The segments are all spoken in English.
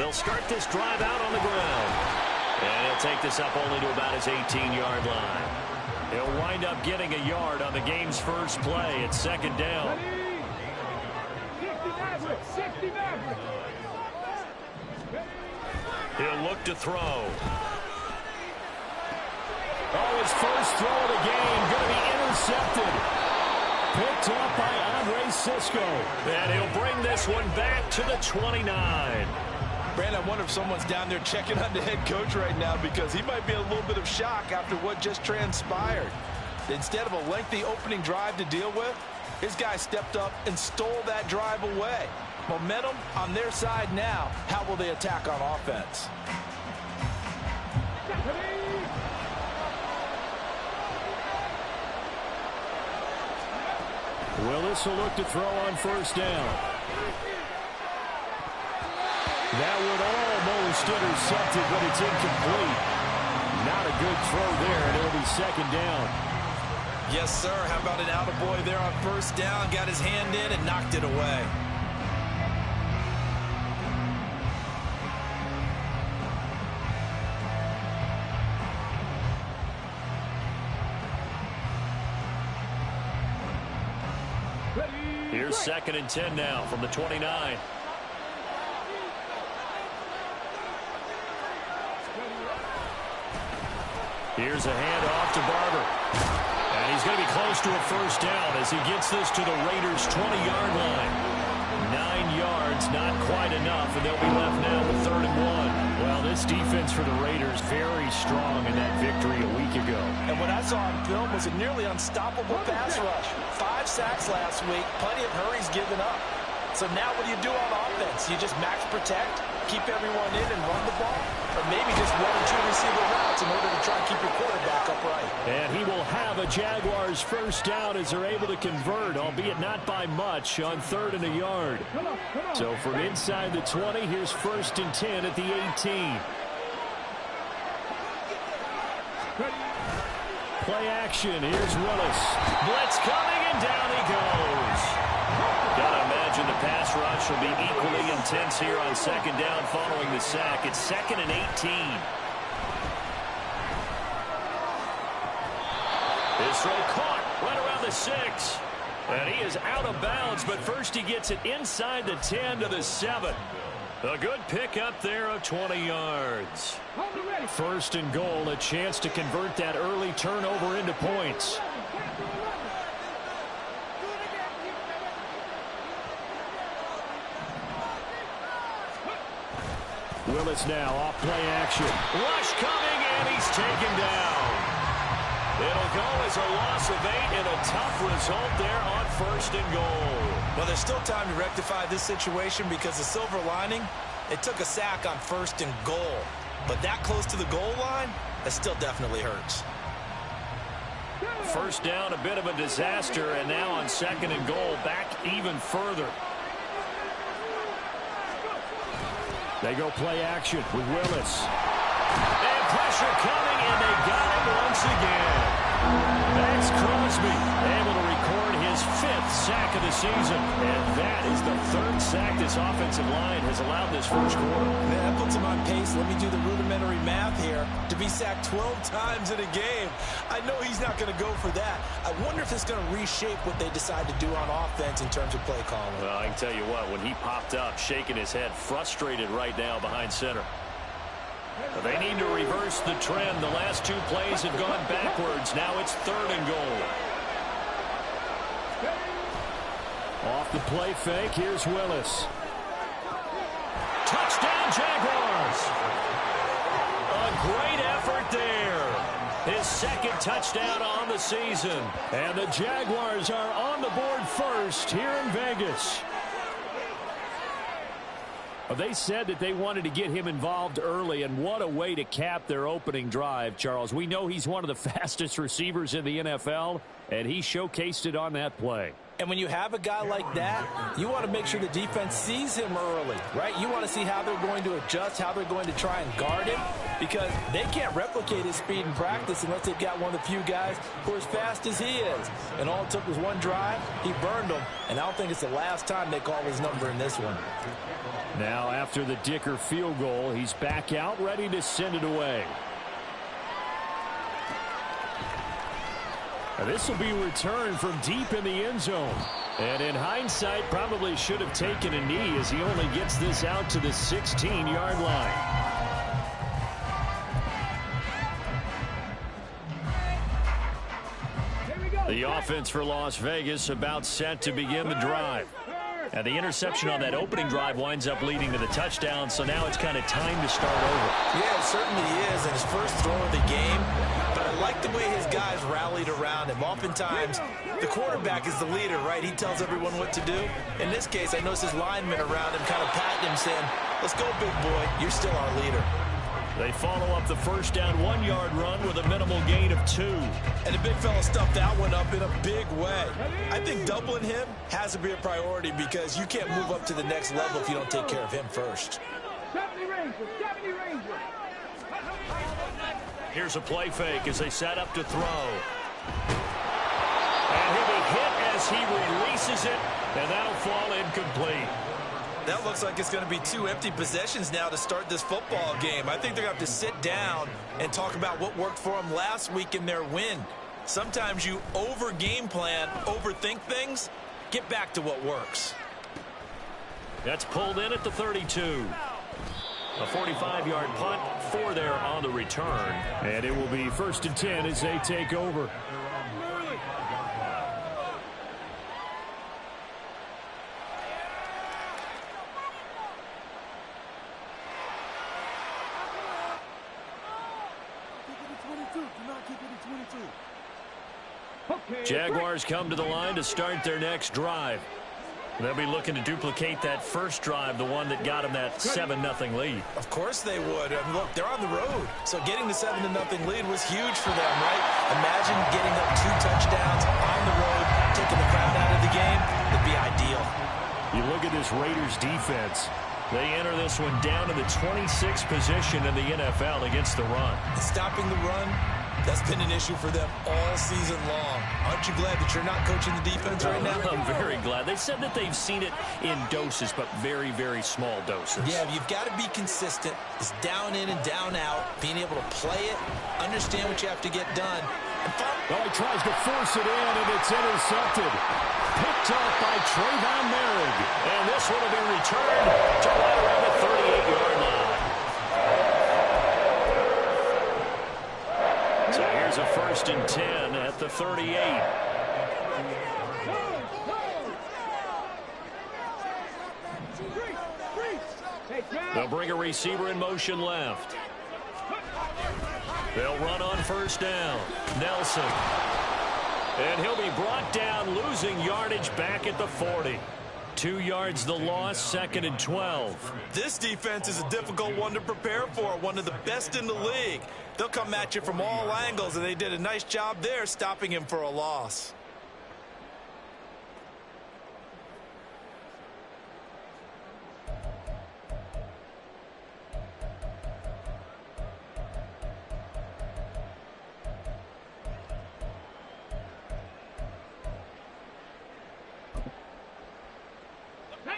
They'll start this drive out on the ground. And he'll take this up only to about his 18-yard line. He'll wind up getting a yard on the game's first play. It's second down. He'll look to throw. Oh, his first throw of the game going to be intercepted. Picked up by Andre Sisco. And he'll bring this one back to the 29. Brandon, I wonder if someone's down there checking on the head coach right now, because he might be in a little bit of shock after what just transpired. Instead of a lengthy opening drive to deal with, his guy stepped up and stole that drive away. Momentum on their side now. How will they attack on offense? Willis will look to throw on first down. That would almost intercepted, but it's incomplete. Not a good throw there, and it'll be second down. Yes, sir. How about an attaboy there on first down? Got his hand in and knocked it away. Here's second and 10 now from the 29. Here's a handoff to Barber. And he's going to be close to a first down as he gets this to the Raiders' 20-yard line. 9 yards, not quite enough, and they'll be left now with 3rd and 1. Well, this defense for the Raiders very strong in that victory a week ago. And what I saw on film was a nearly unstoppable pass rush. 5 sacks last week, plenty of hurries given up. So now what do you do on offense? You just max protect, keep everyone in and run the ball? Or maybe just 1 or 2 receiver routes in order to try and keep your quarterback upright? And he will have a Jaguars first down as they're able to convert, albeit not by much, on 3rd and a yard. So from inside the 20, here's 1st and 10 at the 18. Play action. Here's Willis. Blitz coming, and down he goes. Gotta imagine the pass rush will be equally intense here on second down following the sack. It's 2nd and 18. His throw caught right around the 6. And he is out of bounds, but first he gets it inside the 10 to the 7. A good pickup there of 20 yards. 1st and goal, a chance to convert that early turnover into points. Willis now off play action. Rush coming, and he's taken down. It'll go as a loss of 8 and a tough result there on 1st and goal. Well, there's still time to rectify this situation, because the silver lining, it took a sack on 1st and goal. But that close to the goal line, that still definitely hurts. First down, a bit of a disaster, and now on 2nd and goal, back even further. They go play action with Willis. And pressure coming, and they got him once again. Max Crosby able to record his 5th sack of the season. And that is the 3rd sack this offensive line has allowed this first quarter. Man, that puts him on pace. Let me do the rudimentary math here. To be sacked 12 times in a game, I know he's not going to go for that. I wonder if it's going to reshape what they decide to do on offense in terms of play calling. Well, I can tell you what, when he popped up, shaking his head, frustrated right now behind center. They need to reverse the trend. The last 2 plays have gone backwards. Now it's 3rd and goal. Off the play fake, here's Willis. Touchdown, Jaguars! A great effort there. His 2nd touchdown on the season. And the Jaguars are on the board first here in Vegas. They said that they wanted to get him involved early, and what a way to cap their opening drive, Charles. We know he's one of the fastest receivers in the NFL, and he showcased it on that play. And when you have a guy like that, you want to make sure the defense sees him early, right? You want to see how they're going to adjust, how they're going to try and guard him, because because they can't replicate his speed in practice unless they've got one of the few guys who are as fast as he is. And all it took was one drive. He burned them, and I don't think it's the last time they call his number in this one. Now, after the Dicker field goal, he's back out, ready to send it away. This will be returned from deep in the end zone. And in hindsight, probably should have taken a knee as he only gets this out to the 16-yard line. The offense for Las Vegas about set to begin the drive. And the interception on that opening drive winds up leading to the touchdown, so now it's kind of time to start over. Yeah, it certainly is, and his first throw of the game. But I like the way his guys rallied around him. Oftentimes, the quarterback is the leader, right? He tells everyone what to do. In this case, I noticed his linemen around him kind of patting him, saying, "Let's go, big boy. You're still our leader." They follow up the first down 1-yard run with a minimal gain of 2. And the big fella stuffed that one up in a big way. I think doubling him has to be a priority because you can't move up to the next level if you don't take care of him first. Here's a play fake as they set up to throw. And he'll be hit as he releases it, and that'll fall incomplete. That looks like it's going to be 2 empty possessions now to start this football game. I think they're going to have to sit down and talk about what worked for them last week in their win. Sometimes you over-game plan, overthink things. Get back to what works. That's pulled in at the 32. A 45-yard punt, 4 there on the return. And it will be 1st and 10 as they take over. Jaguars come to the line to start their next drive. They'll be looking to duplicate that first drive, the one that got them that 7-0 lead. Of course they would. I mean, look, they're on the road. So getting the 7-0 lead was huge for them, right? Imagine getting up 2 touchdowns on the road, taking the crowd out of the game. It'd be ideal. You look at this Raiders defense. They enter this one down to the 26th position in the NFL against the run. Stopping the run, that's been an issue for them all season long. Aren't you glad that you're not coaching the defense right now? I'm very glad. They said that they've seen it in doses, but very, very small doses. Yeah, you've got to be consistent. It's down in and down out, being able to play it, understand what you have to get done. Oh, he tries to force it in, and it's intercepted. Picked off by Trayvon Merrick. And this one will be returned to right around the 38-yard line. So here's a 1st and 10 at the 38. They'll bring a receiver in motion left. They'll run on 1st down. Nelson. And he'll be brought down, losing yardage back at the 40. 2 yards the loss, 2nd and 12. This defense is a difficult one to prepare for, one of the best in the league. They'll come at you from all angles, and they did a nice job there stopping him for a loss.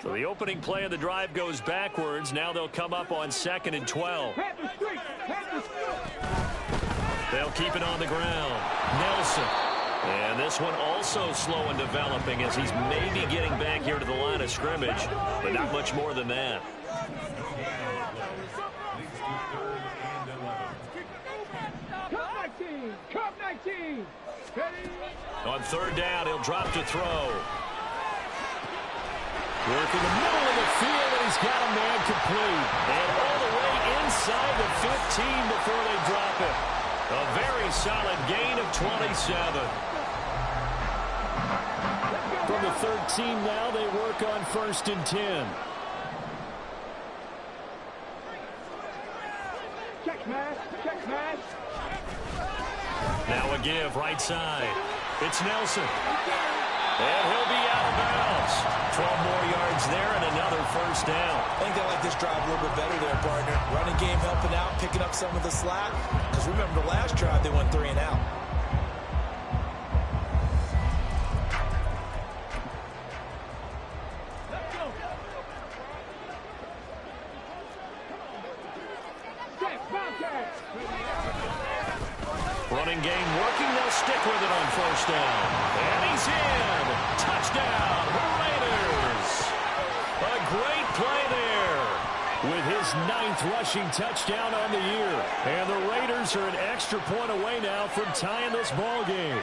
So the opening play of the drive goes backwards. Now they'll come up on 2nd and 12. They'll keep it on the ground. Nelson. And this one also slow in developing as he's maybe getting back here to the line of scrimmage, but not much more than that. On 3rd down, he'll drop to throw. Working the middle of the field, and he's got a man complete. And all the way inside the 15 before they drop it. A very solid gain of 27. From the 13 now, they work on 1st and 10. Check pass. Now a give, right side. It's Nelson. And he'll be out of bounds. 12 more yards there and another first down. I think they like this drive a little bit better there, partner. Running game helping out, picking up some of the slack. Because remember the last drive, they went 3 and out. Running game working. They'll stick with it on first down. And he's in. Touchdown, Raiders. A great play there with his 9th rushing touchdown on the year. And the Raiders are an extra point away now from tying this ball game.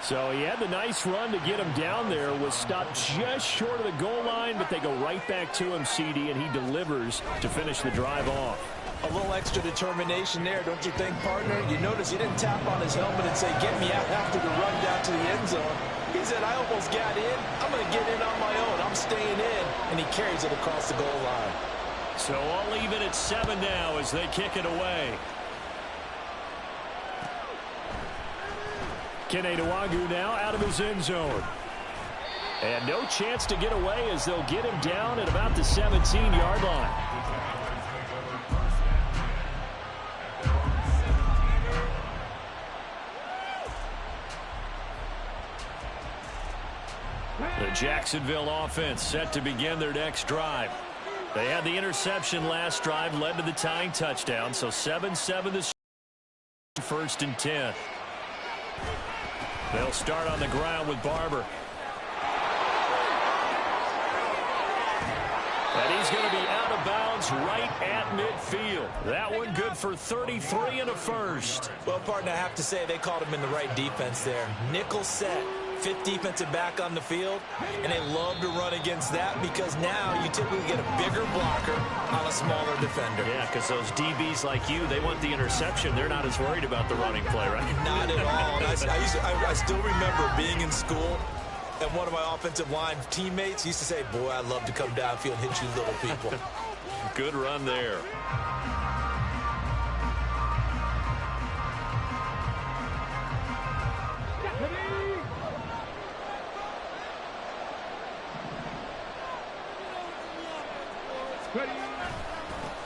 So he had the nice run to get him down there, was stopped just short of the goal line, but they go right back to him, CD, and he delivers to finish the drive off. A little extra determination there, don't you think, partner? You notice he didn't tap on his helmet and say, get me out after the run down to the end zone. He said, I almost got in. I'm going to get in on my own. I'm staying in. And he carries it across the goal line. So I'll leave it at 7 now as they kick it away. Kene Nwangwu now out of his end zone. And no chance to get away as they'll get him down at about the 17-yard line. The Jacksonville offense set to begin their next drive. They had the interception last drive, led to the tying touchdown, so 7-7 this first and 10. They'll start on the ground with Barber. And he's going to be out of bounds right at midfield. That one good for 33 and a first. Well, partner, I have to say they called him in the right defense there. Nickel set. 5th defensive back on the field, and they love to run against that because now you typically get a bigger blocker on a smaller defender. Yeah, because those DBs like you, they want the interception. They're not as worried about the running play, right? Not at all. I still remember being in school, and one of my offensive line teammates used to say, boy, I'd love to come downfield and hit you little people. Good run there.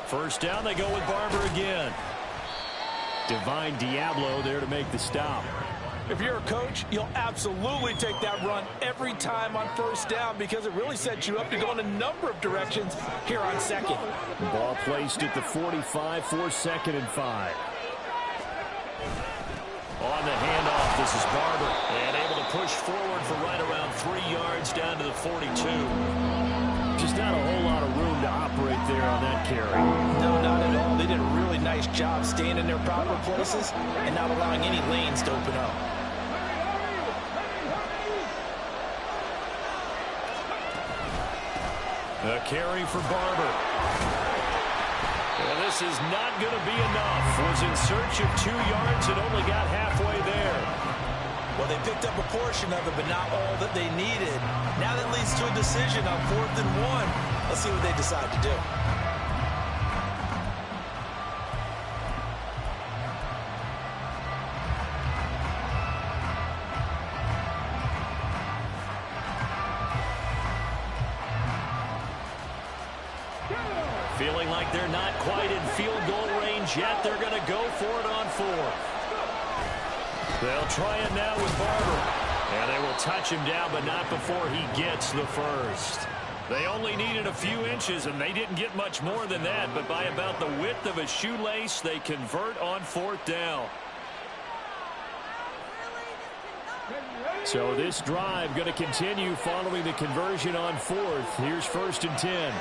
First down, they go with Barber again. Divine Diablo there to make the stop. If you're a coach, you'll absolutely take that run every time on first down because it really sets you up to go in a number of directions here on second. Ball placed at the 45 for 2nd and 5. On the handoff, this is Barber. And able to push forward for right around 3 yards down to the 42. Just not a whole lot of room to operate there on that carry. No, not at all. They did a really nice job staying in their proper places and not allowing any lanes to open up. A carry for Barber. And this is not going to be enough. Was in search of 2 yards and only got halfway there. Well, they picked up a portion of it, but not all that they needed. Now that leads to a decision on 4th and 1. Let's see what they decide to do. Feeling like they're not quite in field goal range yet. They're going to go for it on 4th. They'll try it now with Barber. And they will touch him down, but not before he gets the first. They only needed a few inches, and they didn't get much more than that. But by about the width of a shoelace, they convert on 4th down. So this drive going to continue following the conversion on 4th. Here's 1st and 10.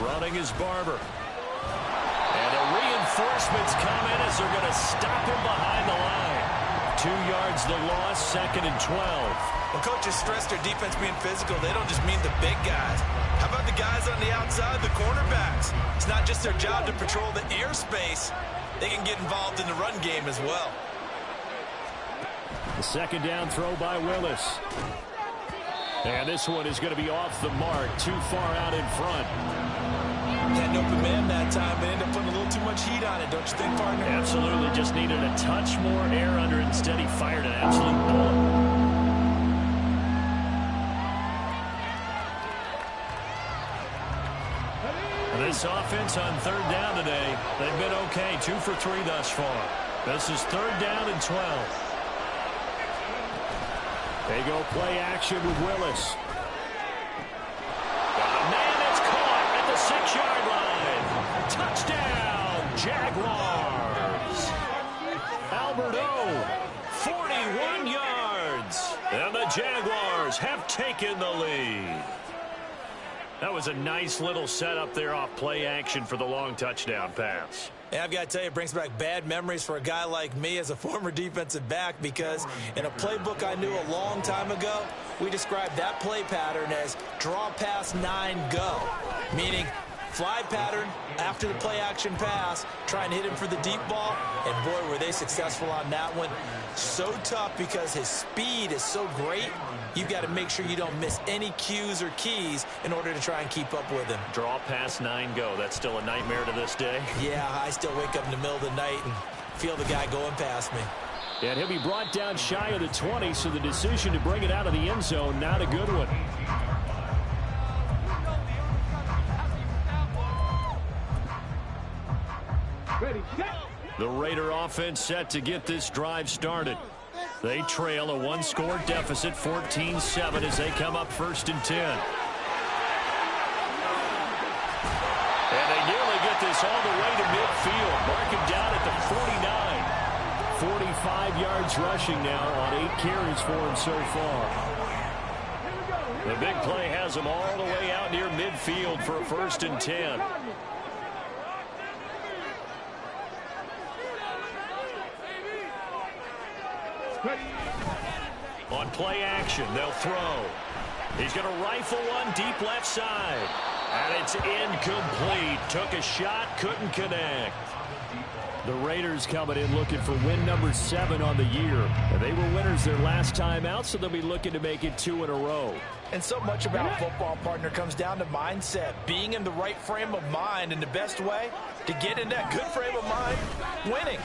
Running is Barber. And the reinforcements come in as they're going to stop him behind the line. 2 yards the loss, 2nd and 12. When coaches stress their defense being physical, they don't just mean the big guys. How about the guys on the outside, the cornerbacks? It's not just their job to patrol the airspace. They can get involved in the run game as well. The 2nd down throw by Willis. And this one is going to be off the mark, too far out in front. Had an open man that time, but ended up putting a little too much heat on it, don't you think, partner? Absolutely. Just needed a touch more air under it. Instead, he fired an absolute bullet. This offense on third down today, they've been okay. 2 for 3 thus far. This is third down and 12. They go play action with Willis. Got a man that's caught at the 6-yard line. Touchdown, Jaguars. Alberto, 41 yards. And the Jaguars have taken the lead. That was a nice little setup there off play action for the long touchdown pass. And I've got to tell you, it brings back bad memories for a guy like me as a former defensive back, because in a playbook I knew a long time ago, we described that play pattern as draw pass 9 go, meaning fly pattern after the play action pass, try and hit him for the deep ball, and boy, were they successful on that one. So tough because his speed is so great, you've got to make sure you don't miss any cues or keys in order to try and keep up with him. Draw pass 9 go. That's still a nightmare to this day. Yeah, I still wake up in the middle of the night and feel the guy going past me. And he'll be brought down shy of the 20, so the decision to bring it out of the end zone, not a good one. Ready, set. The Raider offense set to get this drive started. They trail a 1-score deficit, 14-7, as they come up 1st and 10. And they nearly get this all the way to midfield. Mark him down at the 49. 45 yards rushing now on 8 carries for him so far. The big play has him all the way out near midfield for a 1st and 10. On play action, they'll throw. He's going to rifle one deep left side. And it's incomplete. Took a shot, couldn't connect. The Raiders coming in looking for win number 7 on the year. And they were winners their last time out, so they'll be looking to make it 2 in a row. And so much about football, partner, comes down to mindset. Being in the right frame of mind, and the best way to get in that good frame of mind, winning.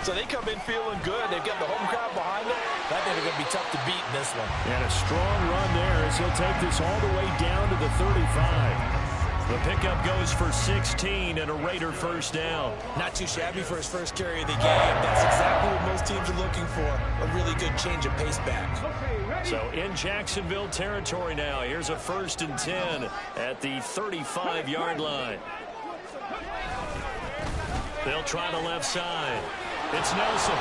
So they come in feeling good. They've got the home crowd behind them. I think they're going to be tough to beat in this one. And a strong run there as he'll take this all the way down to the 35. The pickup goes for 16 and a Raider 1st down. Not too shabby for his first carry of the game. That's exactly what most teams are looking for. A really good change of pace back. So in Jacksonville territory now. Here's a 1st and 10 at the 35-yard line. They'll try the left side. It's Nelson.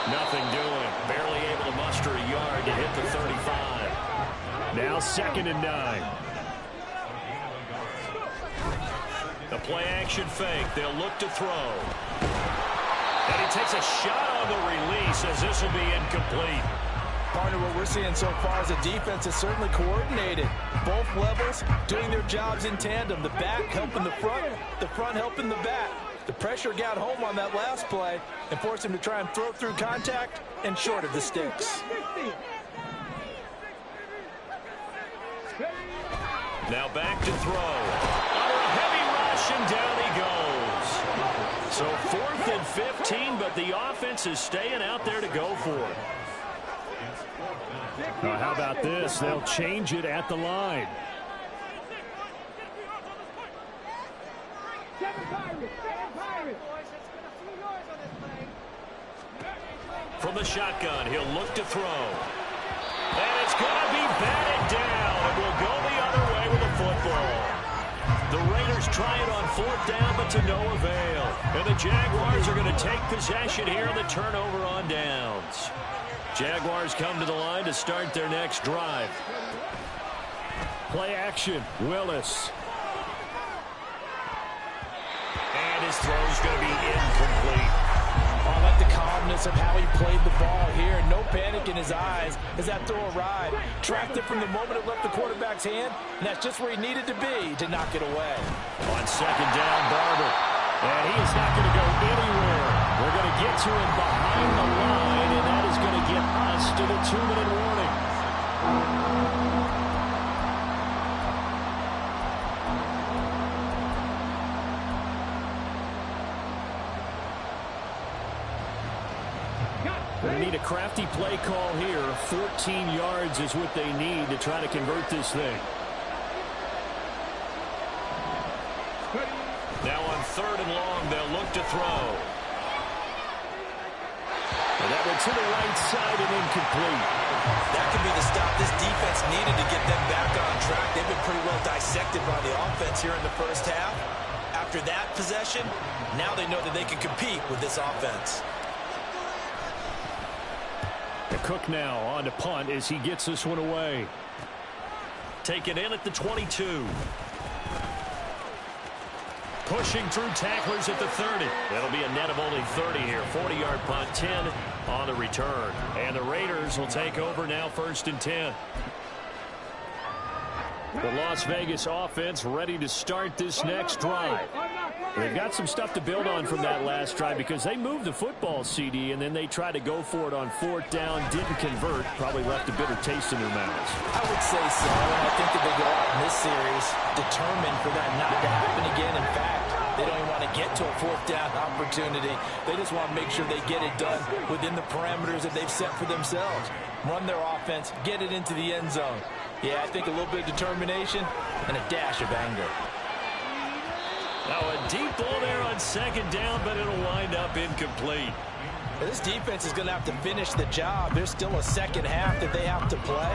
Nothing doing. Barely able to muster a yard to hit the 35. Now 2nd and 9. The play-action fake. They'll look to throw. And he takes a shot on the release as this will be incomplete. Partner, what we're seeing so far as a defense is certainly coordinated. Both levels doing their jobs in tandem. The back helping the front helping the back. The pressure got home on that last play and forced him to try and throw through contact and short of the sticks. Now back to throw. And down he goes. So 4th and 15, but the offense is staying out there to go for it. Now how about this? They'll change it at the line. From the shotgun, he'll look to throw. And it's going to be batted down. And will go the other way with the football. The Raiders try it on 4th down, but to no avail. And the Jaguars are going to take possession here on the turnover on downs. Jaguars come to the line to start their next drive. Play action, Willis. And his throw's going to be incomplete. I like the calmness of how he played the ball here. No panic in his eyes as that throw arrived. Tracked it from the moment it left the quarterback's hand, and that's just where he needed to be to knock it away. On 2nd down, Barber. And he is not going to go anywhere. We're going to get to him behind the line, and that is going to get us to the 2-minute warning. They need a crafty play call here. 14 yards is what they need to try to convert this thing. Now on 3rd and long, they'll look to throw. And that went to the right side and incomplete. That could be the stop this defense needed to get them back on track. They've been pretty well dissected by the offense here in the first half. After that possession, now they know that they can compete with this offense. Cook now on to punt as he gets this one away. Taken in at the 22. Pushing through tacklers at the 30. That'll be a net of only 30 here. 40-yard punt, 10 on the return. And the Raiders will take over now, 1st and 10. The Las Vegas offense ready to start this next drive. They've got some stuff to build on from that last drive because they moved the football, CD, and then they tried to go for it on 4th down, didn't convert, probably left a bitter taste in their mouths. I would say so, and I think that they go out in this series determined for that not to happen again. In fact, they don't even want to get to a 4th down opportunity. They just want to make sure they get it done within the parameters that they've set for themselves. Run their offense, get it into the end zone. Yeah, I think a little bit of determination and a dash of anger. Now a deep ball there on 2nd down, but it'll wind up incomplete. This defense is going to have to finish the job. There's still a second half that they have to play.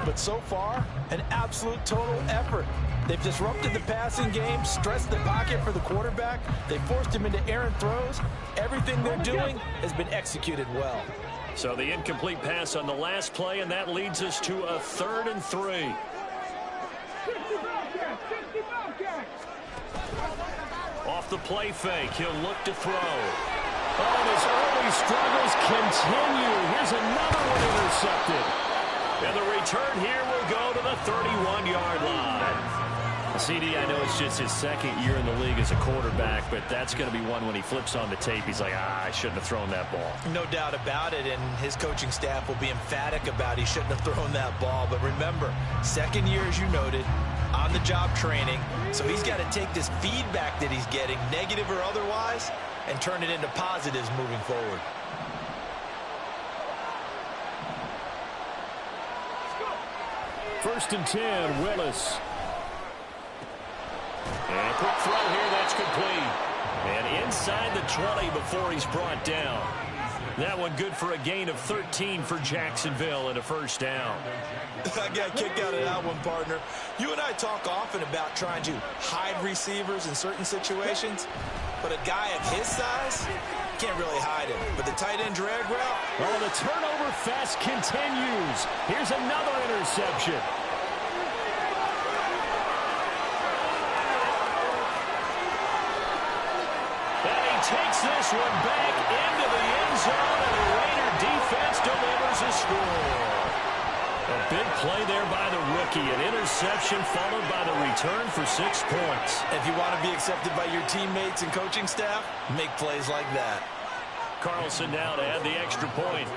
But so far, an absolute total effort. They've disrupted the passing game, stressed the pocket for the quarterback. They forced him into errant throws. Everything they're doing has been executed well. So the incomplete pass on the last play, and that leads us to a 3rd and 3. Off the play fake, he'll look to throw. Oh, and his early struggles continue. Here's another one intercepted. And the return here will go to the 31-yard line. CD, I know it's just his 2nd year in the league as a quarterback, but that's going to be one when he flips on the tape. He's like, I shouldn't have thrown that ball. No doubt about it, and his coaching staff will be emphatic about he shouldn't have thrown that ball. But remember, 2nd year, as you noted, on-the-job training. So he's got to take this feedback that he's getting, negative or otherwise, and turn it into positives moving forward. First and 10, Willis. And a quick throw here, that's complete. And inside the 20 before he's brought down. That one good for a gain of 13 for Jacksonville and a 1st down. I got kicked out of that one, partner. You and I talk often about trying to hide receivers in certain situations, but a guy of his size can't really hide him. But the tight end drag route. Oh, the turnover fest continues. Here's another interception. Takes this one back into the end zone, and the Raider defense delivers a score. A big play there by the rookie. An interception followed by the return for 6 points. If you want to be accepted by your teammates and coaching staff, make plays like that. Carlson now to add the extra point.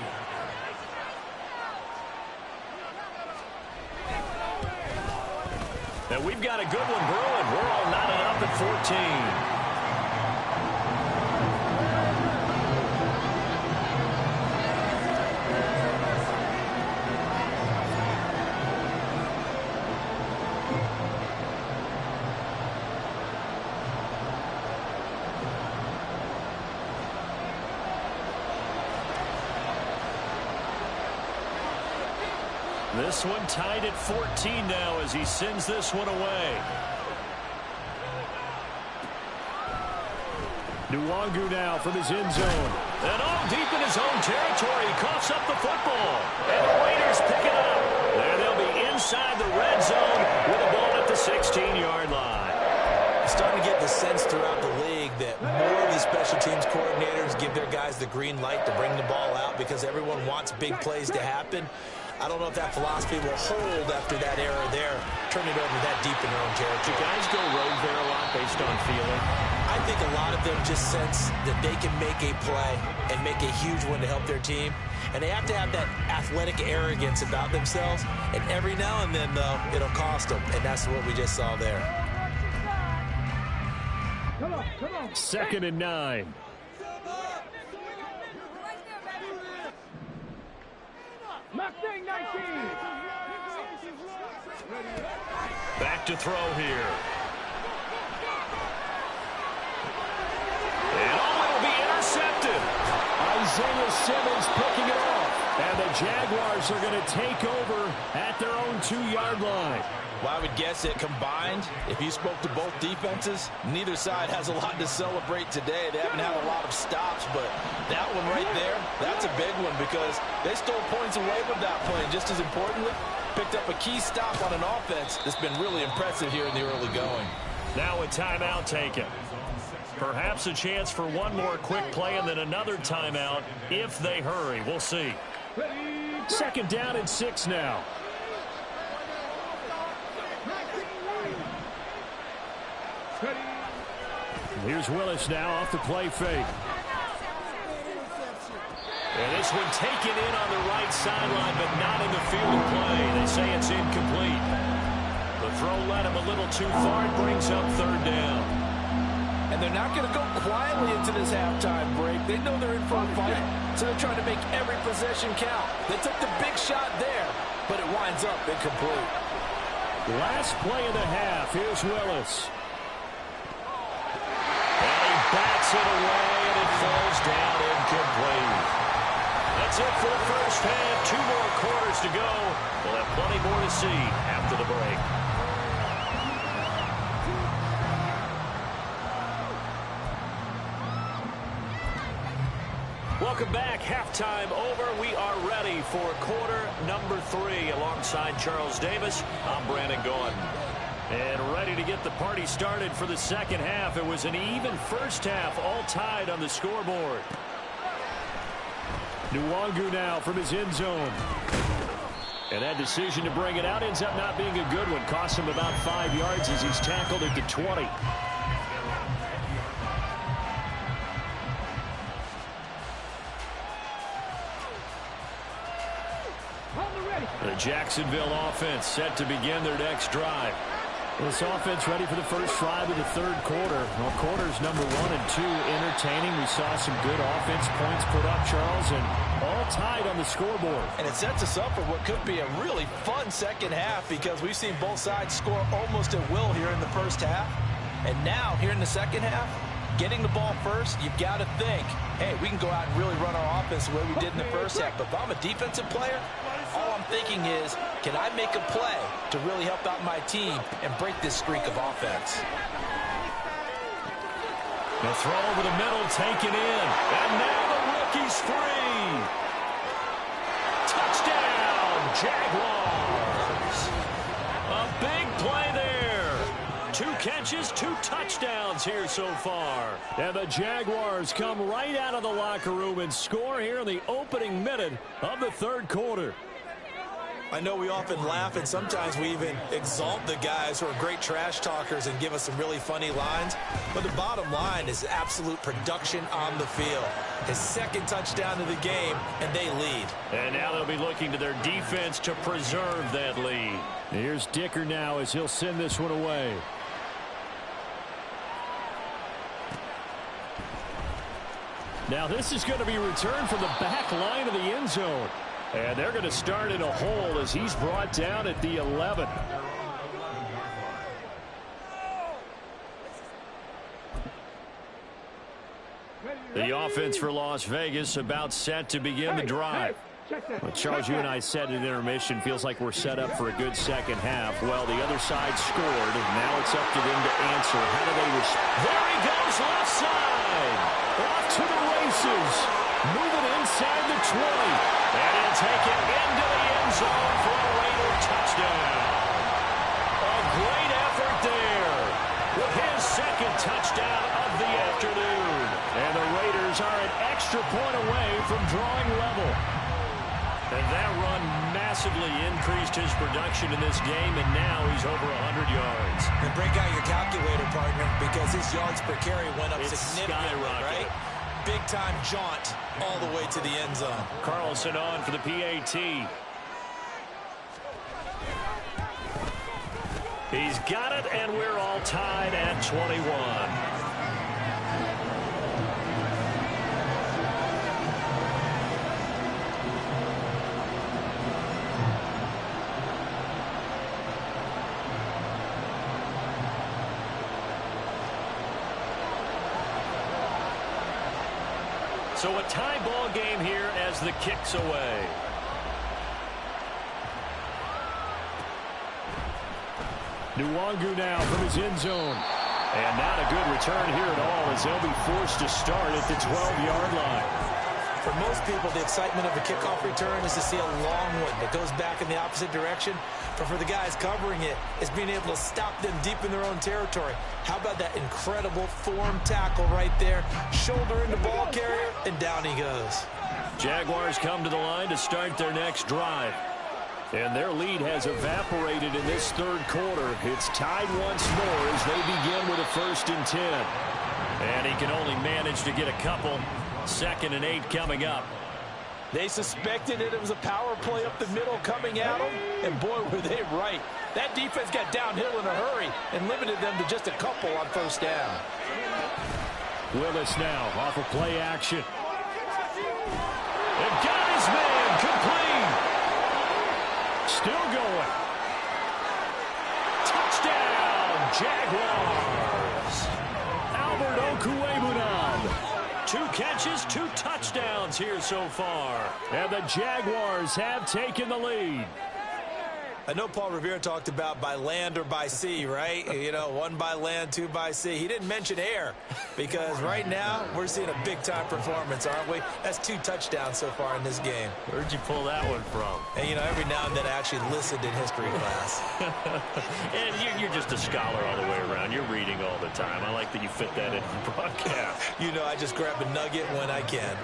And we've got a good one brewing. We're all knotted up at 14. This one tied at 14 now as he sends this one away. Nwangu now from his end zone. And all deep in his own territory, he coughs up the football. And the Raiders pick it up. And they'll be inside the red zone with the ball at the 16-yard line. Starting to get the sense throughout the league that more of the special teams coordinators give their guys the green light to bring the ball out because everyone wants big plays to happen. I don't know if that philosophy will hold after that error there. Turn it over that deep in their own territory. Do guys go rogue there a lot based on feeling? I think a lot of them just sense that they can make a play and make a huge one to help their team. And they have to have that athletic arrogance about themselves. And every now and then, though, it'll cost them. And that's what we just saw there. 2nd and 9. Thing 19. Back to throw here. And it'll be intercepted. Isaiah Simmons picking it off. And the Jaguars are going to take over at their own 2-yard line. Well, I would guess that combined, if you spoke to both defenses, neither side has a lot to celebrate today. They haven't had a lot of stops, but that one right there, that's a big one because they stole points away with that play. And just as importantly, picked up a key stop on an offense that's been really impressive here in the early going. Now a timeout taken. Perhaps a chance for one more quick play and then another timeout if they hurry. We'll see. 2nd down and 6 now. Here's Willis now off the play fake. And this one taken in on the right sideline, but not in the field of play. They say it's incomplete. The throw led him a little too far. It brings up 3rd down. And they're not going to go quietly into this halftime break. They know they're in for a fight, so they're trying to make every possession count. They took the big shot there, but it winds up incomplete. Last play of the half. Here's Willis. And he bats it away, and it falls down incomplete. That's it for the first half. 2 more quarters to go. We'll have plenty more to see after the break. Welcome back. Halftime over. We are ready for quarter number 3. Alongside Charles Davis, I'm Brandon Gordon. And ready to get the party started for the second half. It was an even first half, all tied on the scoreboard. Nwangu now from his end zone. And that decision to bring it out ends up not being a good one. Cost him about 5 yards as he's tackled at the 20. The Jacksonville offense set to begin their next drive. This offense ready for the first drive of the 3rd quarter. Well, quarters number 1 and 2 entertaining. We saw some good offense points put up, Charles, and all tied on the scoreboard. And it sets us up for what could be a really fun second half because we've seen both sides score almost at will here in the first half. And now, here in the second half, getting the ball first, you've got to think, hey, we can go out and really run our offense the way we did in the first half. But if I'm a defensive player, all I'm thinking is, can I make a play to really help out my team and break this streak of offense? The throw over the middle taken in. And now the rookie's free. Touchdown, Jaguars. A big play there. 2 catches, 2 touchdowns here so far. And the Jaguars come right out of the locker room and score here in the opening minute of the 3rd quarter. I know we often laugh and sometimes we even exalt the guys who are great trash talkers and give us some really funny lines. But the bottom line is absolute production on the field. His 2nd touchdown of the game, and they lead. And now they'll be looking to their defense to preserve that lead. Here's Dicker now as he'll send this one away. Now this is going to be returned from the back line of the end zone. And they're going to start in a hole as he's brought down at the 11. The offense for Las Vegas about set to begin the drive. Well, Charles, you and I said at intermission, feels like we're set up for a good second half. Well, the other side scored, and now it's up to them to answer. How do they respond? There he goes, left side. Off to the races. Moving inside the 20. And he'll take it into the end zone for a Raider touchdown. A great effort there with his 2nd touchdown of the afternoon. And the Raiders are an extra point away from drawing level. And that run massively increased his production in this game, and now he's over 100 yards. And break out your calculator, partner, because his yards per carry went up significantly, right? Big-time jaunt all the way to the end zone. Carlson on for the PAT. He's got it, and we're all tied at 21. So a tie ball game here as the kick's away. Nwangu now from his end zone. And not a good return here at all as they'll be forced to start at the 12-yard line. For most people, the excitement of a kickoff return is to see a long one that goes back in the opposite direction. But for the guys covering it, it's being able to stop them deep in their own territory. How about that incredible form tackle right there? Shoulder into ball carrier, and down he goes. Jaguars come to the line to start their next drive. And their lead has evaporated in this third quarter. It's tied once more as they begin with a 1st and 10. And he can only manage to get a couple. 2nd and 8 coming up. They suspected that it was a power play up the middle coming at them, and boy, were they right. That defense got downhill in a hurry and limited them to just a couple on 1st down. Willis now off of play action. And got his man complete. Still going. Touchdown, Jaguars. Albert Okwuegbunam. 2 catches, 2 touchdowns here so far. And the Jaguars have taken the lead. I know Paul Revere talked about by land or by sea, right? You know, 1 by land, 2 by sea. He didn't mention air because right now we're seeing a big-time performance, aren't we? That's 2 touchdowns so far in this game. Where'd you pull that one from? And, you know, every now and then I actually listened in history class. And you're just a scholar all the way around. You're reading all the time. I like that you fit that into the broadcast. You know, I just grab a nugget when I can.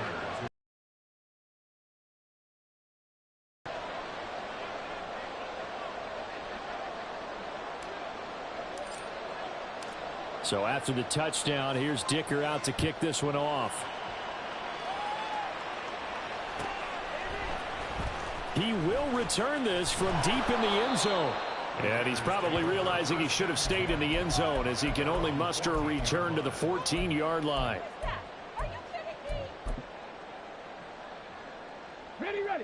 So after the touchdown, here's Dicker out to kick this one off. He will return this from deep in the end zone. And he's probably realizing he should have stayed in the end zone as he can only muster a return to the 14-yard line.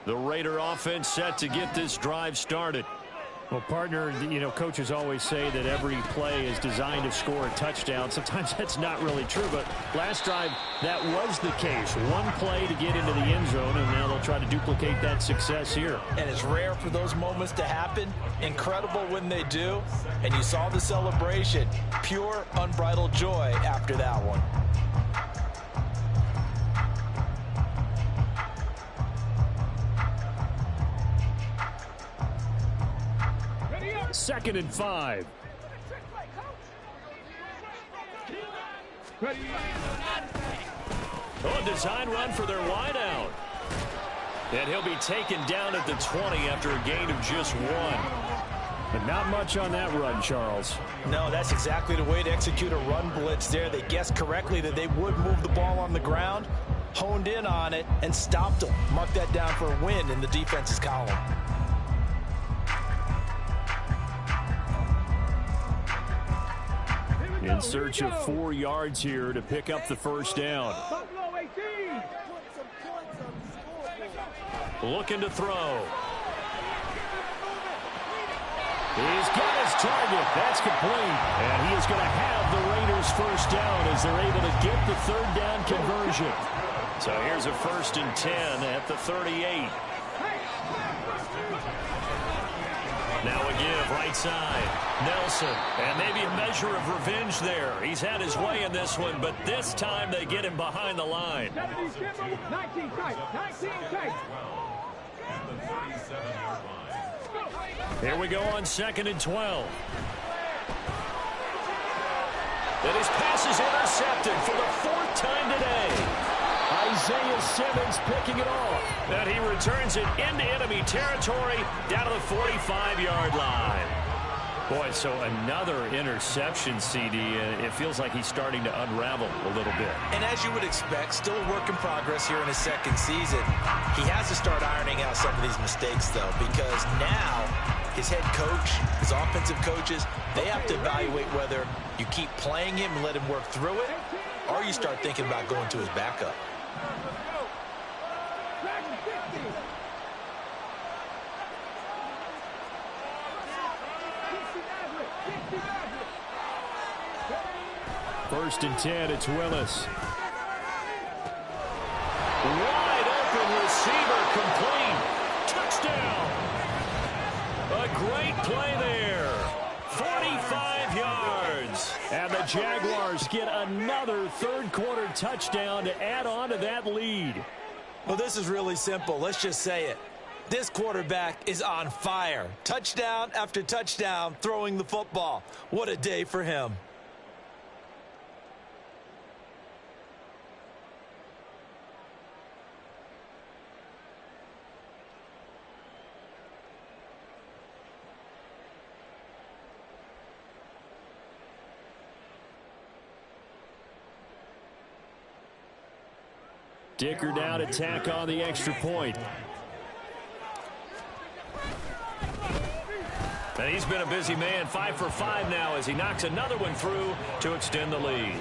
The Raider offense set to get this drive started. Well, partner, you know, coaches always say that every play is designed to score a touchdown. Sometimes that's not really true, but last drive, that was the case. 1 play to get into the end zone, and now they'll try to duplicate that success here. And it's rare for those moments to happen. Incredible when they do. And you saw the celebration. Pure, unbridled joy after that one. Second and 5. Oh, design run for their wideout. And he'll be taken down at the 20 after a gain of just 1. But not much on that run, Charles. No, that's exactly the way to execute a run blitz there. They guessed correctly that they would move the ball on the ground, honed in on it, and stopped them. Mark that down for a win in the defense's column. In search of 4 yards here to pick up the 1st down. Looking to throw. He's got his target. That's complete. And he is going to have the Raiders' 1st down as they're able to get the 3rd down conversion. So here's a 1st and 10 at the 38. Now a give right side. Nelson. And maybe a measure of revenge there. He's had his way in this one, but this time they get him behind the line. 19 tight. Here we go on 2nd and 12. And his pass is intercepted for the 4th time today. Isaiah Simmons picking it off. And he returns it into enemy territory down to the 45-yard line. Boy, so another interception, CD. It feels like he's starting to unravel a little bit. And as you would expect, still a work in progress here in his 2nd season. He has to start ironing out some of these mistakes, though, because now his head coach, his offensive coaches, they have to evaluate whether you keep playing him and let him work through it, or you start thinking about going to his backup. First and 10, it's Willis. Wide open receiver, complete. Touchdown. A great play there. 45 yards. And the Jaguars get another third-quarter touchdown to add on to that lead. Well, this is really simple. Let's just say it. This quarterback is on fire. Touchdown after touchdown throwing the football. What a day for him. Dicker down to tack on the extra point. And he's been a busy man, 5 for 5 now as he knocks another one through to extend the lead.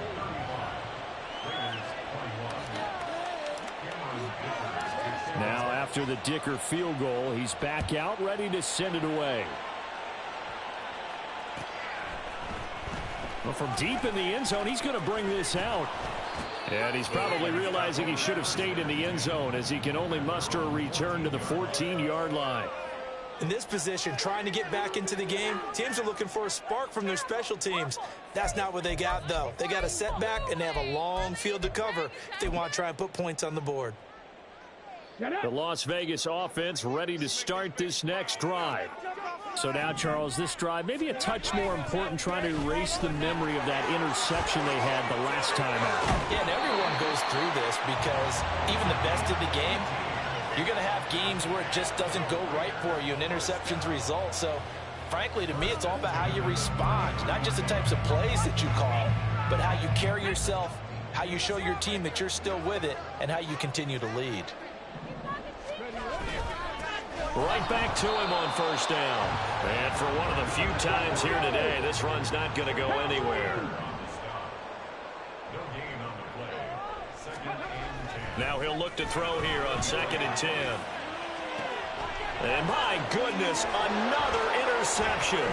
Now after the Dicker field goal, he's back out ready to send it away. Well, from deep in the end zone, he's going to bring this out. And he's probably realizing he should have stayed in the end zone as he can only muster a return to the 14-yard line. In this position, trying to get back into the game, teams are looking for a spark from their special teams. That's not what they got, though. They got a setback, and they have a long field to cover if they want to try and put points on the board. The Las Vegas offense ready to start this next drive. So now, Charles, this drive maybe a touch more important, trying to erase the memory of that interception they had the last time out. Yeah, and everyone goes through this because even the best in the game, you're going to have games where it just doesn't go right for you and interceptions result. So, frankly, to me, it's all about how you respond, not just the types of plays that you call, but how you carry yourself, how you show your team that you're still with it, and how you continue to lead. Right back to him on first down. And for one of the few times here today, this run's not going to go anywhere. Now he'll look to throw here on 2nd and 10. And my goodness, another interception.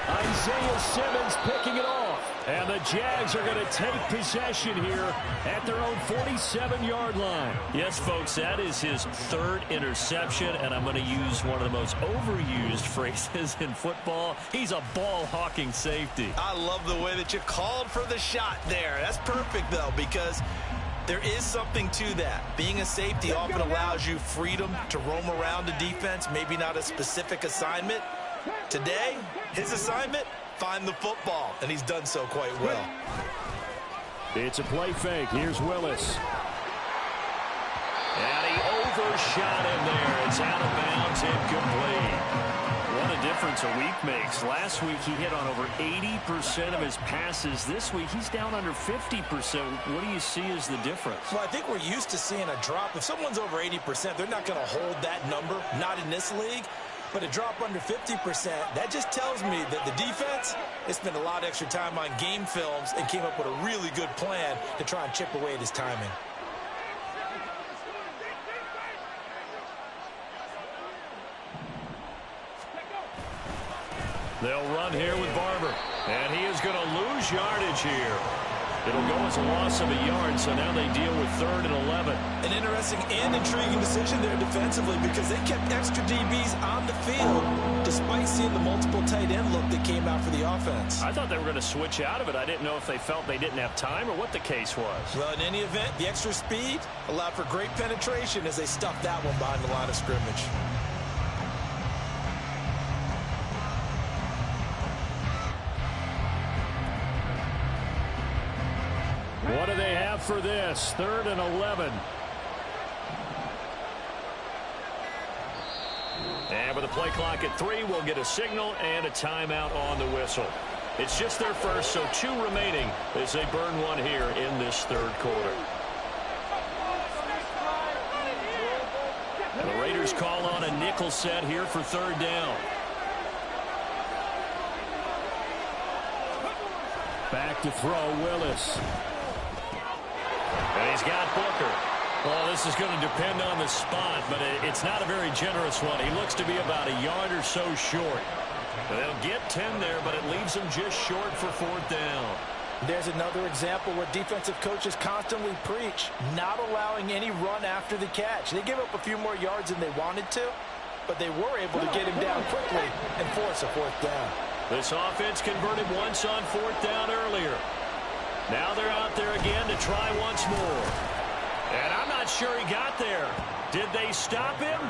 Isaiah Simmons picking it off. And the Jags are going to take possession here at their own 47-yard line. Yes, folks, that is his 3rd interception, and I'm going to use one of the most overused phrases in football. He's a ball-hawking safety. I love the way that you called for the shot there. That's perfect, though, because there is something to that. Being a safety often allows you freedom to roam around the defense, maybe not a specific assignment. Today, his assignment, find the football, and he's done so quite well. It's a play fake. Here's Willis. And he overshot him there. It's out of bounds, incomplete. What a difference a week makes. Last week he hit on over 80% of his passes. This week he's down under 50%. What do you see as the difference? Well, I think we're used to seeing a drop. If someone's over 80%, they're not going to hold that number, not in this league. But a drop under 50%, that just tells me that the defense has spent a lot of extra time on game films and came up with a really good plan to try and chip away at his timing. They'll run here with Barber. And he is going to lose yardage here. It'll go as a loss of a yard, so now they deal with 3rd and 11. An interesting and intriguing decision there defensively because they kept extra DBs on the field despite seeing the multiple tight end look that came out for the offense. I thought they were going to switch out of it. I didn't know if they felt they didn't have time or what the case was. Well, in any event, the extra speed allowed for great penetration as they stuffed that one behind the line of scrimmage. What do they have for this? 3rd and 11. And with the play clock at 3, we'll get a signal and a timeout on the whistle. It's just their first, so 2 remaining as they burn one here in this 3rd quarter. And the Raiders call on a nickel set here for 3rd down. Back to throw, Willis. And he's got Booker. Well, this is going to depend on the spot, but it's not a very generous one. He looks to be about a yard or so short. They'll get 10 there, but it leaves them just short for 4th down. There's another example where defensive coaches constantly preach not allowing any run after the catch. They gave up a few more yards than they wanted to, but they were able to get him down quickly and force a fourth down. This offense converted once on fourth down earlier. Now they're out there again to try once more. And I'm not sure he got there. Did they stop him?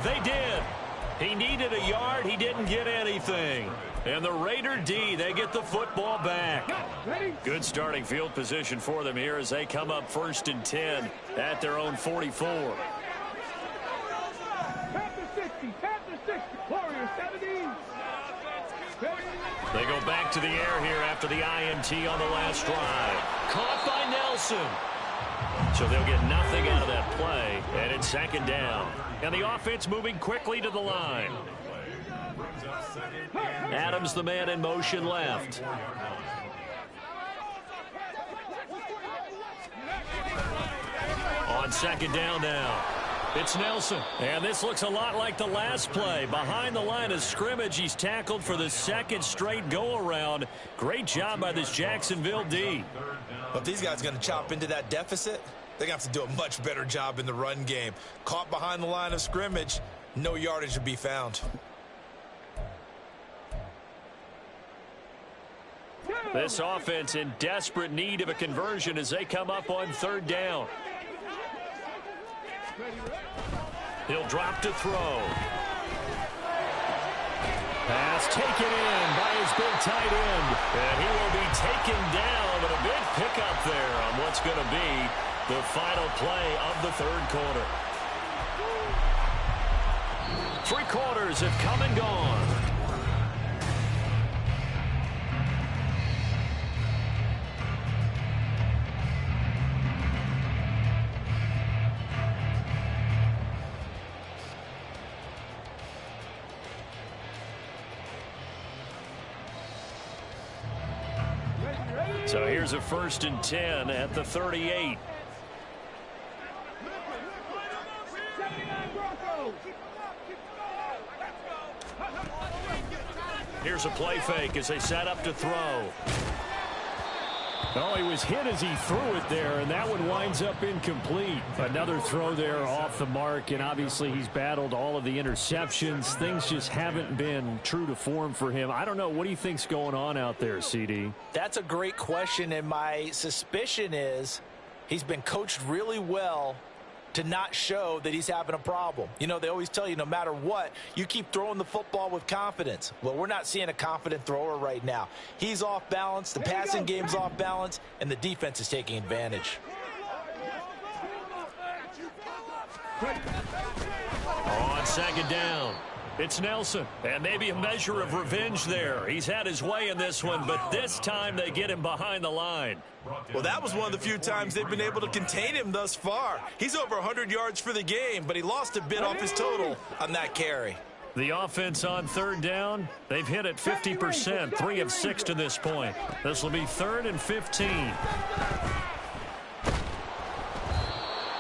They did. He needed a yard. He didn't get anything. And the Raider D, they get the football back. Good starting field position for them here as they come up 1st and 10 at their own 44. Panther 60, Panther 60, Warriors 17. They go back to the air here after the INT on the last drive. Caught by Nelson. So they'll get nothing out of that play, and it's 2nd down. And the offense moving quickly to the line. Adams, the man in motion left. On 2nd down now. It's Nelson. And this looks a lot like the last play. Behind the line of scrimmage, he's tackled for the 2nd straight go-around. Great job by this Jacksonville D. But if these guys are going to chop into that deficit, they're going to have to do a much better job in the run game. Caught behind the line of scrimmage, no yardage to be found. This offense in desperate need of a conversion as they come up on 3rd down. He'll drop to throw. Pass taken in by his big tight end. And he will be taken down, but a big pickup there on what's going to be the final play of the 3rd quarter. 3 quarters have come and gone. So here's a 1st and 10 at the 38. Here's a play fake as they set up to throw. Oh, he was hit as he threw it there, and that one winds up incomplete. Another throw there off the mark, and obviously he's battled all of the interceptions. Things just haven't been true to form for him. I don't know. What do you think's going on out there, CD? That's a great question, and my suspicion is he's been coached really well to not show that he's having a problem. You know, they always tell you no matter what, you keep throwing the football with confidence. Well, we're not seeing a confident thrower right now. He's off balance, the passing game's off balance, and the defense is taking advantage. On 2nd down, it's Nelson. And maybe a measure of revenge there. He's had his way in this one, but this time they get him behind the line. Well, that was one of the few times they've been able to contain him thus far. He's over 100 yards for the game, but he lost a bit off his total on that carry. The offense on 3rd down, they've hit it 50%, 3 of 6 to this point. This will be 3rd and 15.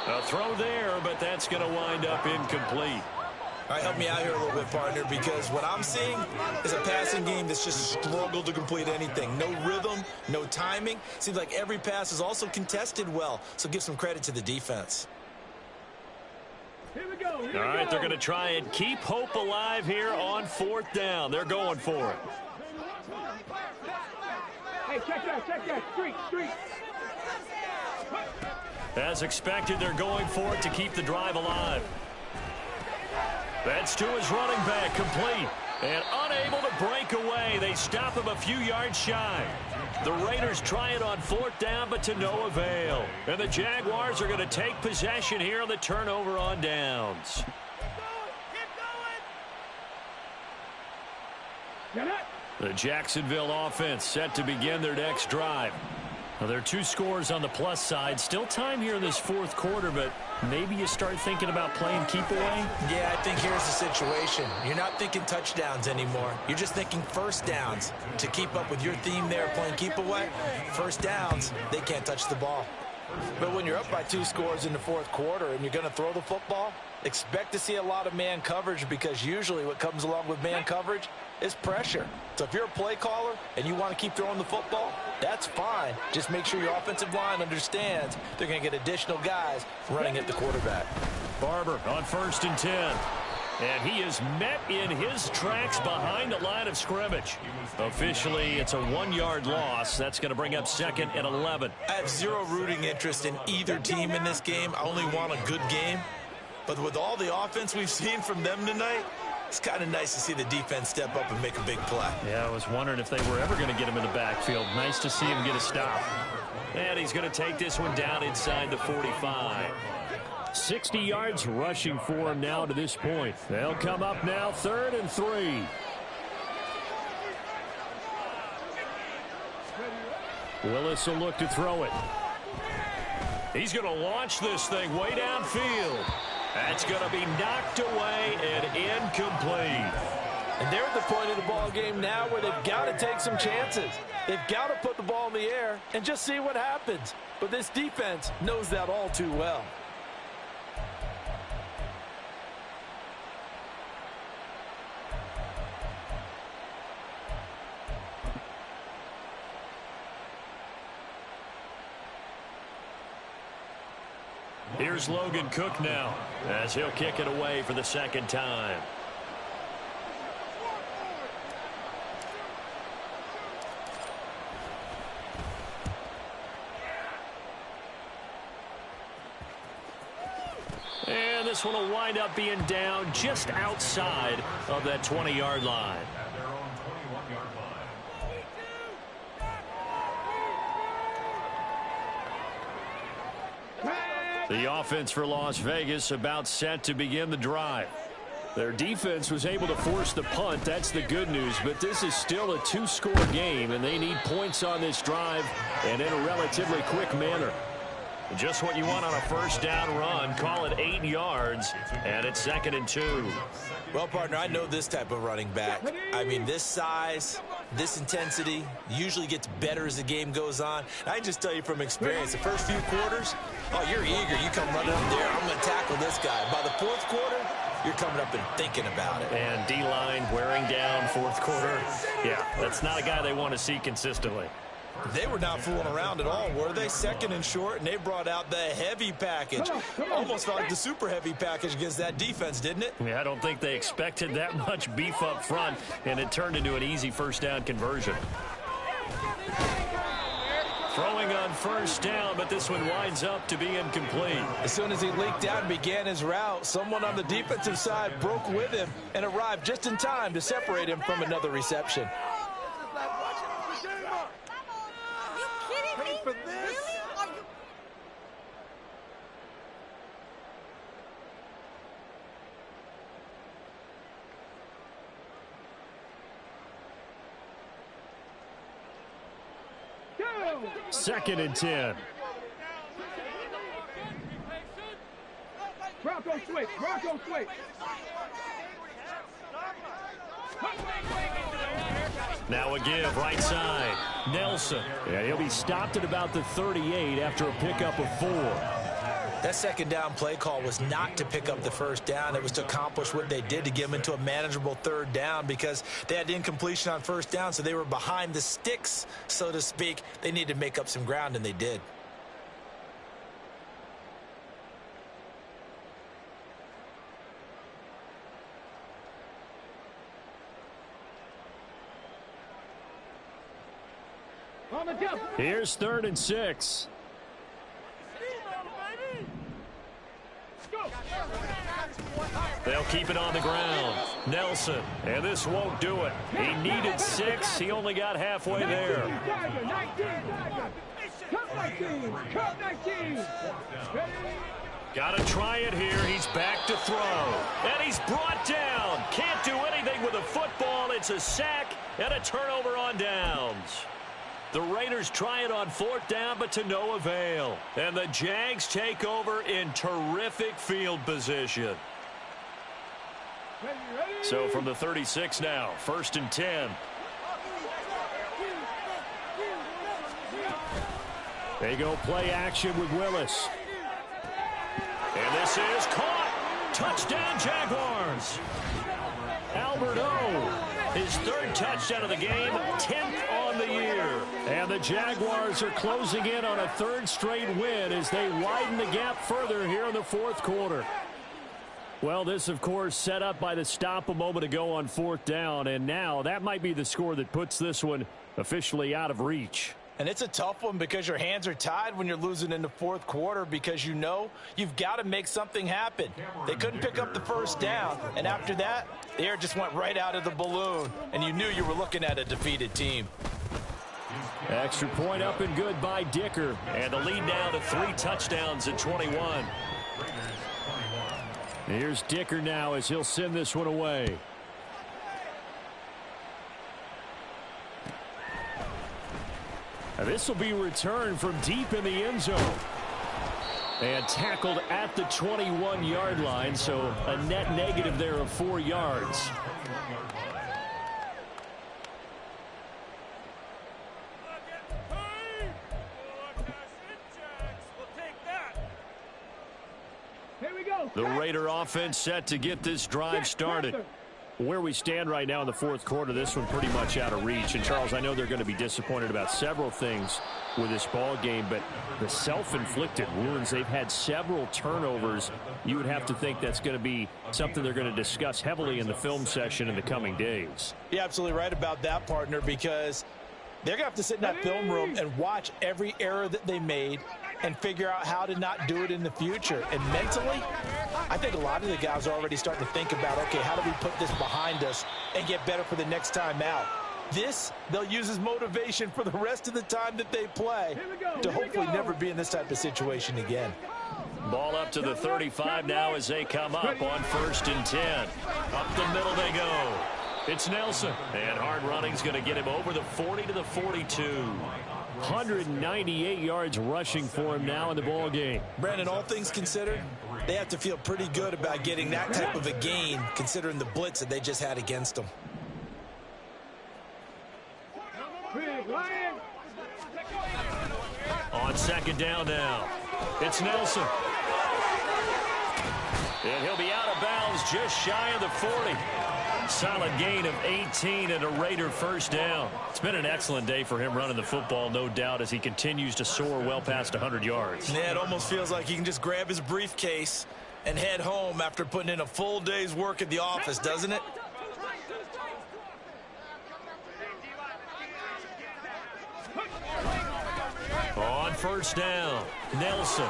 A throw there, but that's going to wind up incomplete. All right, help me out here a little bit, partner, because what I'm seeing is a passing game that's just struggled to complete anything. No rhythm, no timing. Seems like every pass is also contested well, so give some credit to the defense. Here we go. All right, they're going to try and keep hope alive here on 4th down. They're going for it. Hey, check that. Street. As expected, they're going for it to keep the drive alive. That's to his running back, complete. And unable to break away. They stop him a few yards shy. The Raiders try it on 4th down, but to no avail. And the Jaguars are going to take possession here on the turnover on downs. The Jacksonville offense set to begin their next drive. Well, there are 2 scores on the plus side. Still time here in this 4th quarter, but maybe you start thinking about playing keep away? Yeah, I think here's the situation. You're not thinking touchdowns anymore. You're just thinking 1st downs. To keep up with your theme there, playing keep away, 1st downs, they can't touch the ball. But when you're up by 2 scores in the fourth quarter and you're going to throw the football, expect to see a lot of man coverage, because usually what comes along with man coverage is pressure. So if you're a play caller and you want to keep throwing the football, that's fine. Just make sure your offensive line understands they're going to get additional guys running at the quarterback. Barber on 1st and 10. And he is met in his tracks behind the line of scrimmage. Officially, it's a 1-yard loss. That's going to bring up 2nd and 11. I have zero rooting interest in either team in this game. I only want a good game. But with all the offense we've seen from them tonight, it's kind of nice to see the defense step up and make a big play. Yeah, I was wondering if they were ever going to get him in the backfield. Nice to see him get a stop. And he's going to take this one down inside the 45. 60 yards rushing for him now to this point. They'll come up now 3rd and 3. Willis will look to throw it. He's going to launch this thing way downfield. That's going to be knocked away and incomplete. And they're at the point of the ball game now where they've got to take some chances. They've got to put the ball in the air and just see what happens. But this defense knows that all too well. Here's Logan Cook now as he'll kick it away for the 2nd time. And this one will wind up being down just outside of that 20-yard line. The offense for Las Vegas about set to begin the drive. Their defense was able to force the punt. That's the good news. But this is still a 2-score game, and they need points on this drive and in a relatively quick manner. Just what you want on a 1st down run. Call it 8 yards, and it's 2nd and 2. Well, partner, I know this type of running back. I mean, this size, this intensity usually gets better as the game goes on. I can just tell you from experience, the first few quarters, oh, you're eager. You come running up there, I'm going to tackle this guy. By the 4th quarter, you're coming up and thinking about it. And D-line wearing down 4th quarter. Yeah, that's not a guy they want to see consistently. They were not fooling around at all, were they? 2nd and short, and they brought out the heavy package. Almost felt like the super heavy package against that defense, didn't it? Yeah, I don't think they expected that much beef up front, and it turned into an easy 1st down conversion. Throwing on 1st down, but this one winds up to be incomplete. As soon as he leaked out and began his route, someone on the defensive side broke with him and arrived just in time to separate him from another reception. For this? Really? Are you... Second and 10. Bronco switch. Bronco switch. Now a give, right side. Nelson. Yeah, he'll be stopped at about the 38 after a pickup of 4. That 2nd down play call was not to pick up the 1st down. It was to accomplish what they did to get them into a manageable 3rd down, because they had incompletion on 1st down, so they were behind the sticks, so to speak. They needed to make up some ground, and they did. Here's 3rd and 6. They'll keep it on the ground. Nelson, and this won't do it. He needed 6. He only got halfway there. 19. Got to try it here. He's back to throw. And he's brought down. Can't do anything with the football. It's a sack and a turnover on downs. The Raiders try it on 4th down, but to no avail. And the Jags take over in terrific field position. So from the 36 now, 1st and 10. They go play action with Willis. And this is caught. Touchdown, Jaguars. Albert O, his third touchdown of the game, 10th on the year. And the Jaguars are closing in on a third straight win as they widen the gap further here in the fourth quarter. Well, this, of course, set up by the stop a moment ago on fourth down, and now that might be the score that puts this one officially out of reach. And it's a tough one because your hands are tied when you're losing in the fourth quarter because you know you've got to make something happen. They couldn't pick up the first down, and after that, the air just went right out of the balloon, and you knew you were looking at a defeated team. Extra point up and good by Dicker. And the lead now to 3 touchdowns in 21. Here's Dicker now as he'll send this one away. This will be returned from deep in the end zone. And tackled at the 21-yard line, so a net negative there of 4 yards. The Raider offense set to get this drive started. Where we stand right now in the fourth quarter, this one pretty much out of reach. And, Charles, I know they're going to be disappointed about several things with this ball game, but the self-inflicted wounds, they've had several turnovers. You would have to think that's going to be something they're going to discuss heavily in the film session in the coming days. You're absolutely right about that, partner, because they're going to have to sit in that film room and watch every error that they made and figure out how to not do it in the future. And mentally, I think a lot of the guys are already starting to think about, okay, how do we put this behind us and get better for the next time out? This, they'll use as motivation for the rest of the time that they play to hopefully never be in this type of situation again. Ball up to the 35 now as they come up on 1st and 10. Up the middle they go. It's Nelson. And hard running's going to get him over the 40 to the 42. 198 yards rushing for him now in the ball game. Brandon, all things considered, they have to feel pretty good about getting that type of a gain considering the blitz that they just had against them. On 2nd down now, it's Nelson. And he'll be out of bounds just shy of the 40. Solid gain of 18 and a Raider first down. It's been an excellent day for him running the football, no doubt, as he continues to soar well past 100 yards. Yeah, it almost feels like he can just grab his briefcase and head home after putting in a full day's work at the office, doesn't it? On 1st down, Nelson.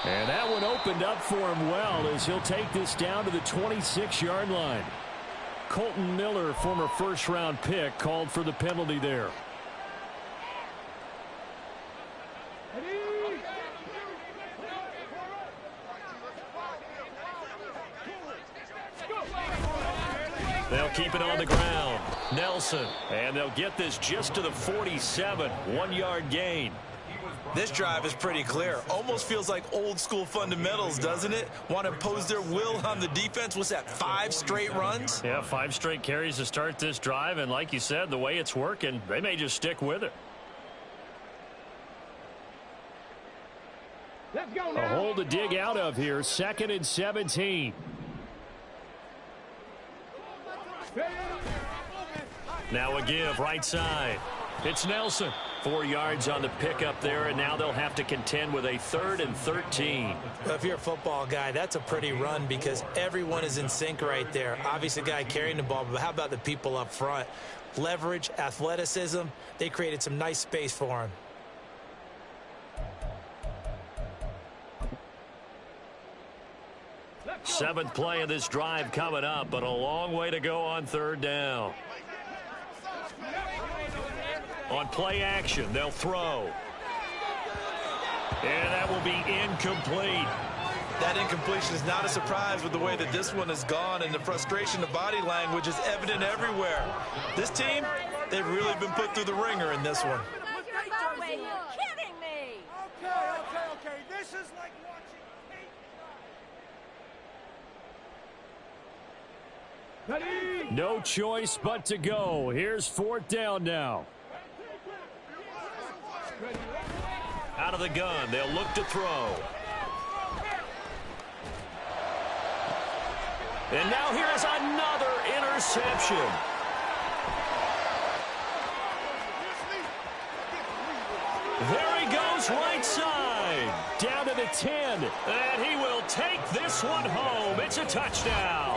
And that one opened up for him well as he'll take this down to the 26-yard line. Colton Miller, former first-round pick, called for the penalty there. They'll keep it on the ground. Nelson. And they'll get this just to the 47. 1-yard gain. This drive is pretty clear. Almost feels like old school fundamentals, doesn't it? Want to impose their will on the defense. What's that, 5 straight runs? Yeah, 5 straight carries to start this drive. And like you said, the way it's working, they may just stick with it. Let's go now. A hole to dig out of here. 2nd and 17. Now a give right side. It's Nelson. 4 yards on the pickup there, and now they'll have to contend with a 3rd and 13. Well, if you're a football guy, that's a pretty run because everyone is in sync right there. Obviously, the guy carrying the ball, but how about the people up front? Leverage, athleticism, they created some nice space for him. Seventh play of this drive coming up, but a long way to go on 3rd down. On play action, they'll throw. And that will be incomplete. That incompletion is not a surprise with the way that this one has gone, and the frustration of body language is evident everywhere. This team, they've really been put through the ringer in this one. No way, you're kidding me! Okay. This is like watching. No choice but to go. Here's 4th down now. Ready. out of the gun. They'll look to throw. And now here's another interception. There he goes right side. Down to the 10. And he will take this one home. It's a touchdown.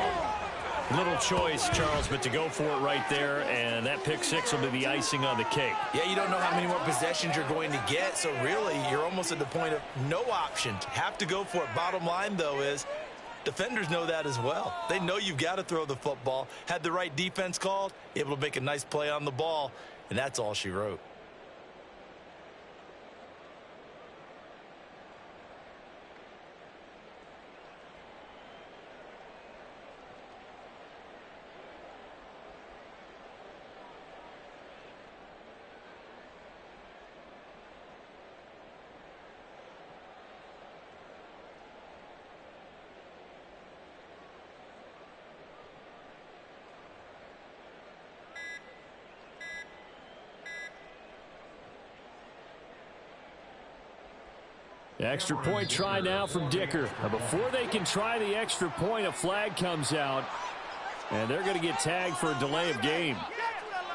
Little choice, Charles, but to go for it right there, and that pick six will be the icing on the cake. Yeah, you don't know how many more possessions you're going to get, so really you're almost at the point of no options. Have to go for it. Bottom line, though, is defenders know that as well. They know you've got to throw the football. Had the right defense called, able to make a nice play on the ball, and that's all she wrote. Extra point try now from Dicker. Now before they can try the extra point, a flag comes out, and they're going to get tagged for a delay of game.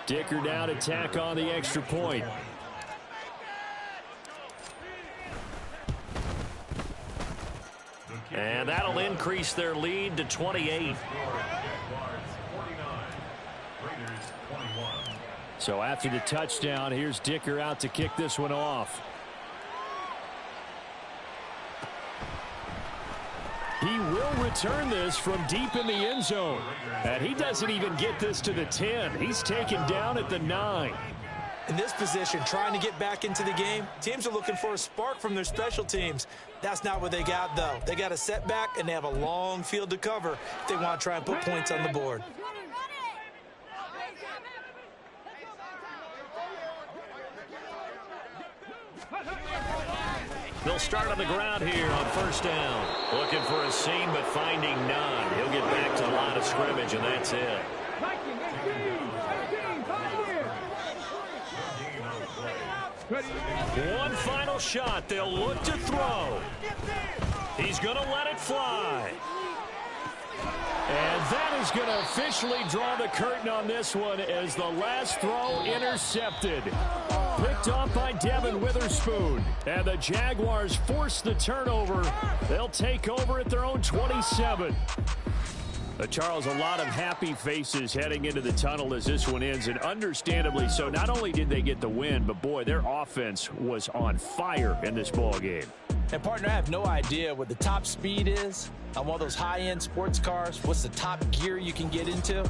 Dicker now to tack on the extra point. And that'll increase their lead to 28. So after the touchdown, here's Dicker out to kick this one off. He will return this from deep in the end zone. And he doesn't even get this to the 10. He's taken down at the 9. In this position, trying to get back into the game, teams are looking for a spark from their special teams. That's not what they got, though. They got a setback, and they have a long field to cover if they want to try and put points on the board. They'll start on the ground here on first down. Looking for a seam, but finding none. He'll get back to the line of scrimmage, and that's it. One final shot. They'll look to throw. He's going to let it fly. And that is going to officially draw the curtain on this one as the last throw intercepted. Picked off by Devin Witherspoon. And the Jaguars force the turnover. They'll take over at their own 27. Charles, a lot of happy faces heading into the tunnel as this one ends, and understandably so. Not only did they get the win, but boy, their offense was on fire in this ball game. And partner, I have no idea what the top speed is on one of those high-end sports cars. What's the top gear you can get into?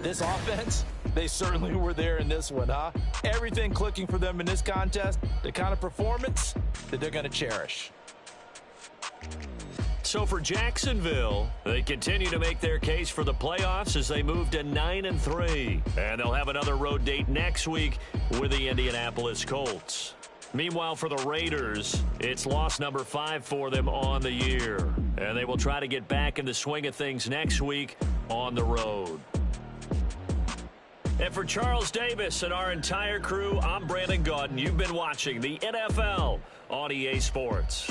This offense, they certainly were there in this one, huh? Everything clicking for them in this contest, the kind of performance that they're going to cherish. So for Jacksonville, they continue to make their case for the playoffs as they move to 9-3. And they'll have another road date next week with the Indianapolis Colts. Meanwhile, for the Raiders, it's loss number 5 for them on the year. And they will try to get back in the swing of things next week on the road. And for Charles Davis and our entire crew, I'm Brandon Gaudin. You've been watching the NFL on EA Sports.